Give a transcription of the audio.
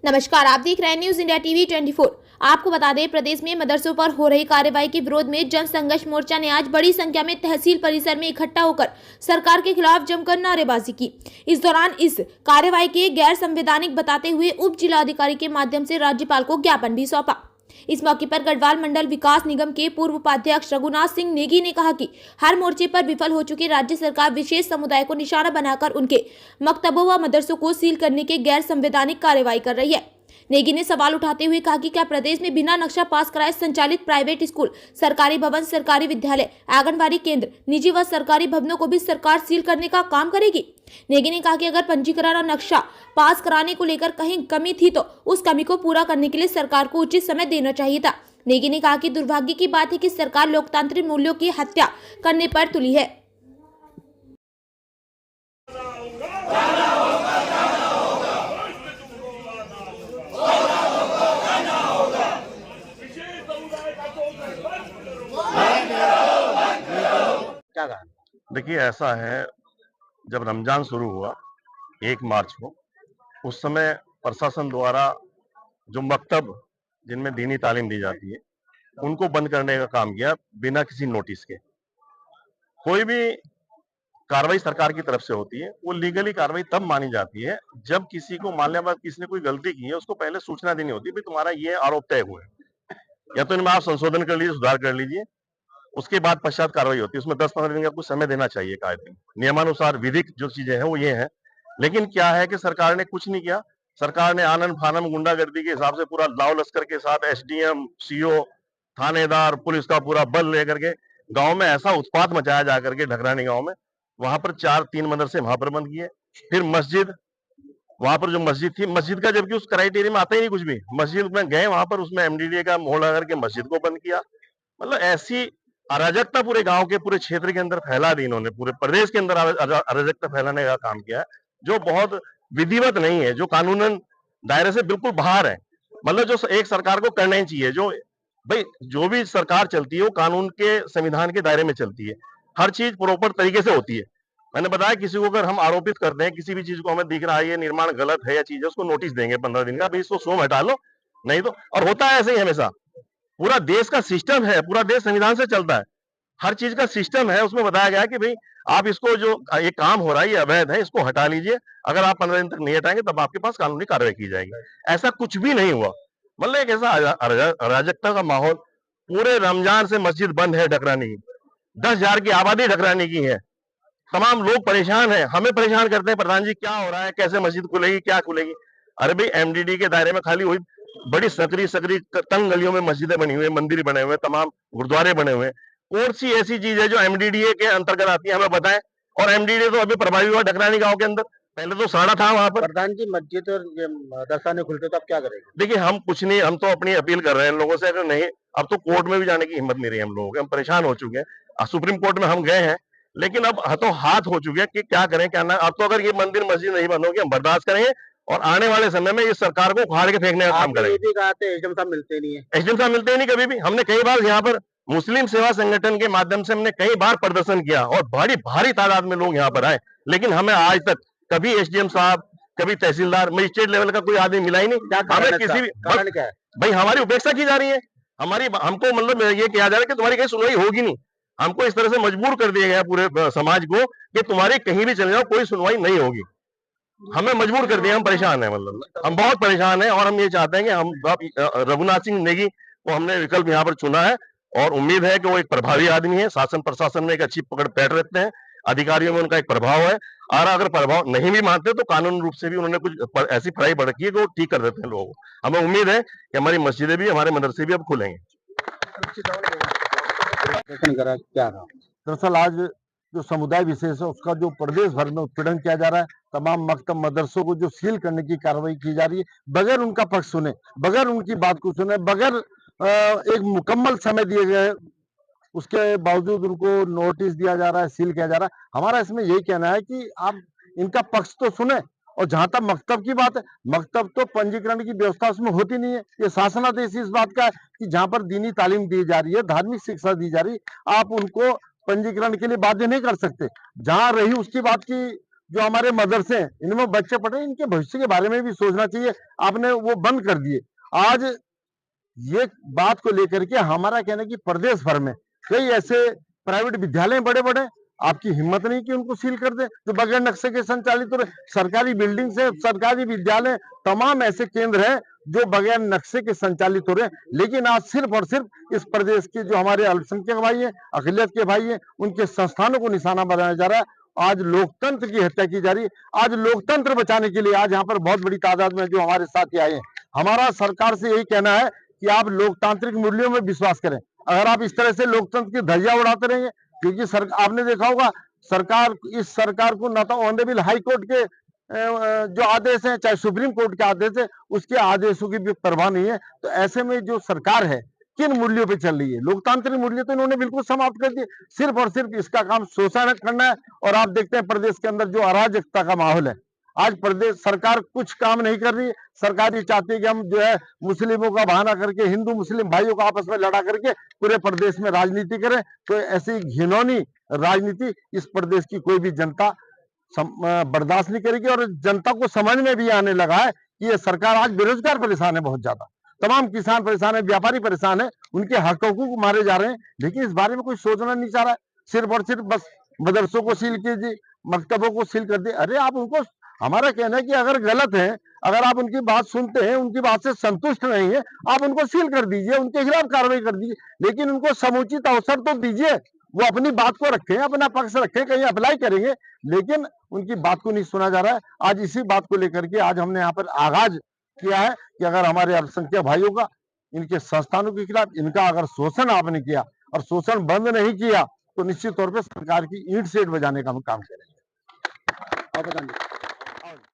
नमस्कार, आप देख रहे हैं न्यूज इंडिया टीवी 24। आपको बता दें, प्रदेश में मदरसों पर हो रही कार्रवाई के विरोध में जन संघर्ष मोर्चा ने आज बड़ी संख्या में तहसील परिसर में इकट्ठा होकर सरकार के खिलाफ जमकर नारेबाजी की। इस दौरान इस कार्रवाई के गैर संवैधानिक बताते हुए उप जिलाधिकारी के माध्यम से राज्यपाल को ज्ञापन भी सौंपा। इस मौके पर गढ़वाल मंडल विकास निगम के पूर्व उपाध्यक्ष रघुनाथ सिंह नेगी ने कहा कि हर मोर्चे पर विफल हो चुकी राज्य सरकार विशेष समुदाय को निशाना बनाकर उनके मकतबों व मदरसों को सील करने के गैर संवैधानिक कार्रवाई कर रही है। नेगी ने सवाल उठाते हुए कहा कि क्या प्रदेश में बिना नक्शा पास कराए संचालित प्राइवेट स्कूल, सरकारी भवन, सरकारी विद्यालय, आंगनबाड़ी केंद्र, निजी व सरकारी भवनों को भी सरकार सील करने का काम करेगी। नेगी ने कहा कि अगर पंजीकरण और नक्शा पास कराने को लेकर कहीं कमी थी तो उस कमी को पूरा करने के लिए सरकार को उचित समय देना चाहिए था। नेगी ने कहा कि दुर्भाग्य की बात है कि सरकार लोकतांत्रिक मूल्यों की हत्या करने पर तुली है। देखिए, ऐसा है, जब रमजान शुरू हुआ 1 मार्च को, उस समय प्रशासन द्वारा जो मकतब जिनमें दीनी तालीम दी जाती है उनको बंद करने का काम किया बिना किसी नोटिस के। कोई भी कार्रवाई सरकार की तरफ से होती है, वो लीगली कार्रवाई तब मानी जाती है जब किसी को मान लिया किसी ने कोई गलती की है, उसको पहले सूचना देनी होती है, भाई तुम्हारा ये आरोप तय हुए हैं, या तो इनमें आप संशोधन कर लीजिए, सुधार कर लीजिए, उसके बाद पश्चात कार्रवाई होती है। उसमें 10-15 दिन का कुछ समय देना चाहिए कायदे में, नियमानुसार विधिक जो चीजें हैं वो ये है। लेकिन क्या है कि सरकार ने कुछ नहीं किया। सरकार ने आनन फानन गुंडागर्दी के हिसाब से पूरा लाव लश्कर के साथ एसडीएम, सीओ, थानेदार, पुलिस का पूरा बल लेकर के गांव में ऐसा उत्पात मचाया जाकर के ढकरानी गांव में, वहां पर 4-3 मदरसे वहां पर बंद किए। फिर मस्जिद, वहां पर जो मस्जिद थी, मस्जिद का जबकि उस क्राइटेरिया में आता ही नहीं कुछ भी, मस्जिद में गए, वहां पर उसमें एमडीडीए का मोहर लगा करके मस्जिद को बंद किया। मतलब ऐसी अराजकता पूरे गांव के, पूरे क्षेत्र के अंदर फैला दी इन्होंने, पूरे प्रदेश के अंदर अराजकता फैलाने का काम किया है, जो बहुत विधिवत नहीं है, जो कानूनन दायरे से बिल्कुल बाहर है। मतलब जो एक सरकार को करना ही चाहिए, जो भाई जो भी सरकार चलती है वो कानून के, संविधान के दायरे में चलती है, हर चीज प्रॉपर तरीके से होती है। मैंने बताया, किसी को अगर हम आरोपित करते हैं, किसी भी चीज को हमें दिख रहा है ये निर्माण गलत है या चीज है, उसको नोटिस देंगे 15 दिन का, भाई इसको शो में हटा लो, नहीं तो। और होता है ऐसे ही हमेशा, पूरा देश का सिस्टम है, पूरा देश संविधान से चलता है, हर चीज का सिस्टम है। उसमें बताया गया है कि भाई आप इसको, जो ये काम हो रहा है ये अवैध है, इसको हटा लीजिए, अगर आप 15 दिन तक नहीं हटाएंगे तब आपके पास कानूनी कार्रवाई की जाएगी। ऐसा कुछ भी नहीं हुआ। मतलब एक ऐसा अराजकता का माहौल, पूरे रमजान से मस्जिद बंद है ढकरानी की, 10,000 की आबादी ढकरानी की है, तमाम लोग परेशान है, हमें परेशान करते हैं, प्रधान जी क्या हो रहा है, कैसे मस्जिद खुलेगी, क्या खुलेगी। अरे भाई, एमडीडी के दायरे में खाली वही बड़ी सकरी सकरी तंग गलियों में मस्जिदें बनी हुई है, मंदिर बने हुए, तमाम गुरुद्वारे बने हुए हैं। कौन सी ऐसी चीज है जो एमडीडीए के अंतर्गत आती है, हमें बताएं। और एमडीडीए तो अभी प्रभावी हुआ ढकरानी गांव के अंदर, पहले तो साड़ा था वहां पर। प्रधान जी, मस्जिद और मदरसा नहीं खुलते तो आप क्या करेंगे? देखिए, हम कुछ नहीं, हम तो अपनी अपील कर रहे हैं लोगों से, अगर नहीं, अब तो कोर्ट में भी जाने की हिम्मत नहीं रही हम लोगों की, हम परेशान हो चुके हैं। सुप्रीम कोर्ट में हम गए हैं, लेकिन अब हाथों हाथ हो चुके हैं कि क्या करें क्या ना। अब तो अगर ये मंदिर मस्जिद नहीं बंद होगी, हम बर्दाश्त करेंगे और आने वाले समय में इस सरकार को उखाड़ के फेंकने का काम करेंगे। ये भी कहा था एसडीएम साहब मिलते नहीं है। एसडीएम साहब मिलते ही नहीं कभी भी। हमने कई बार यहाँ पर मुस्लिम सेवा संगठन के माध्यम से हमने कई बार प्रदर्शन किया और बड़ी भारी तादाद में लोग यहाँ पर आए, लेकिन हमें आज तक कभी एसडीएम साहब, कभी तहसीलदार, मजिस्ट्रेट लेवल का कोई आदमी मिला ही नहीं। हमें किसी भी कारण क्या है? भाई, हमारी उपेक्षा की जा रही है, हमको मतलब ये किया जा रहा है कि तुम्हारी कहीं सुनवाई होगी नहीं। हमको इस तरह से मजबूर कर दिया गया पूरे समाज को कि तुम्हारी कहीं भी चले जाओ कोई सुनवाई नहीं होगी। हमें मजबूर कर दिया, हम परेशान हैं, मतलब हम बहुत परेशान हैं। और हम ये चाहते हैं कि हम रघुनाथ सिंह नेगी को हमने विकल्प यहाँ पर चुना है और उम्मीद है कि वो एक प्रभावी आदमी है, शासन प्रशासन में एक अच्छी पकड़ पैठ रखते हैं, अधिकारियों में उनका एक प्रभाव है, और अगर प्रभाव नहीं भी मानते तो कानून रूप से भी उन्होंने कुछ ऐसी पढ़ाई बरती है कि वो ठीक कर देते हैं लोगों को। हमें उम्मीद है कि हमारी मस्जिदें भी, हमारे मदरसे भी अब खुलेंगे। दरअसल आज जो समुदाय विशेष है उसका जो प्रदेश भर में उत्पीड़न किया जा रहा है, तमाम मकतब मदरसों को जो सील करने की कार्रवाई की जा रही है, बगैर उनका पक्ष सुने, बगैर उनकी बात को सुने, बगैर एक मुकम्मल समय दिए गए, उसके बावजूद उनको नोटिस दिया जा रहा है, सील किया जा रहा है। हमारा इसमें यही कहना है कि आप इनका पक्ष तो सुने। और जहां तक मकतब की बात है, मकतब तो पंजीकरण की व्यवस्था उसमें होती नहीं है। ये शासनादेश इस बात का है कि जहां पर दीनी तालीम दी जा रही है, धार्मिक शिक्षा दी जा रही है, आप उनको पंजीकरण के लिए बाध्य नहीं कर सकते। जहां रही उसकी बात की जो हमारे मदरसे हैं इनमें बच्चे पढ़ रहे हैं, इनके भविष्य के बारे में भी सोचना चाहिए। आपने वो बंद कर दिए। आज ये बात को लेकर के हमारा कहना है कि प्रदेश भर में कई ऐसे प्राइवेट विद्यालय बड़े बड़े, आपकी हिम्मत नहीं कि उनको सील कर दे जो बगैर नक्शे के संचालित हो रहे। सरकारी बिल्डिंग से सरकारी विद्यालय तमाम ऐसे केंद्र हैं जो बगैर नक्शे के संचालित हो रहे हैं, लेकिन आज सिर्फ और सिर्फ इस प्रदेश के जो हमारे अल्पसंख्यक भाई हैं, अकलियत के भाई हैं, उनके संस्थानों को निशाना बनाया जा रहा है। आज लोकतंत्र की हत्या की जा रही है। आज लोकतंत्र बचाने के लिए आज यहाँ पर बहुत बड़ी तादाद में जो हमारे साथी आए हैं, हमारा सरकार से यही कहना है कि आप लोकतांत्रिक मूल्यों में विश्वास करें। अगर आप इस तरह से लोकतंत्र की धज्जियां उड़ाते रहेंगे, क्योंकि आपने देखा होगा इस सरकार को ना तो ऑनरेबल हाई कोर्ट के जो आदेश हैं, चाहे सुप्रीम कोर्ट के आदेश है, उसके आदेशों की भी परवाह नहीं है। तो ऐसे में जो सरकार है किन मूल्यों पे चल रही है? लोकतांत्रिक मूल्य तो इन्होंने बिल्कुल समाप्त कर दिए। सिर्फ और सिर्फ इसका काम शोषण करना है। और आप देखते हैं प्रदेश के अंदर जो अराजकता का माहौल है, आज प्रदेश सरकार कुछ काम नहीं कर रही है। सरकार ये चाहती है कि हम जो है मुस्लिमों का बहाना करके, हिंदू मुस्लिम भाइयों को आपस में लड़ा करके पूरे प्रदेश में राजनीति करें। तो ऐसी घिनौनी राजनीति इस प्रदेश की कोई भी जनता बर्दाश्त नहीं करेगी। और जनता को समझ में भी आने लगा है कि ये सरकार, आज बेरोजगार परेशान है बहुत ज्यादा, तमाम किसान परेशान है, व्यापारी परेशान है, उनके हक हकूक मारे जा रहे हैं, लेकिन इस बारे में कोई सोचना नहीं चाह रहा है। सिर्फ और सिर्फ बस मदरसों को सील कीजिए, मकतबों को सील कर दिए। अरे आप उनको, हमारा कहना है कि अगर गलत है, अगर आप उनकी बात सुनते हैं, उनकी बात से संतुष्ट नहीं है, आप उनको सील कर दीजिए, उनके खिलाफ कार्रवाई कर दीजिए, लेकिन उनको समुचित अवसर तो दीजिए। वो अपनी बात को रखें, अपना पक्ष रखें, कहीं अप्लाई करेंगे, लेकिन उनकी बात को नहीं सुना जा रहा है। आज इसी बात को लेकर के आज हमने यहाँ पर आगाज किया है कि अगर हमारे अल्पसंख्यक भाइयों का, इनके संस्थानों के खिलाफ इनका अगर शोषण आपने किया और शोषण बंद नहीं किया, तो निश्चित तौर पर सरकार की ईंट सेट बजाने का हम काम करेंगे। आप बताएंगे।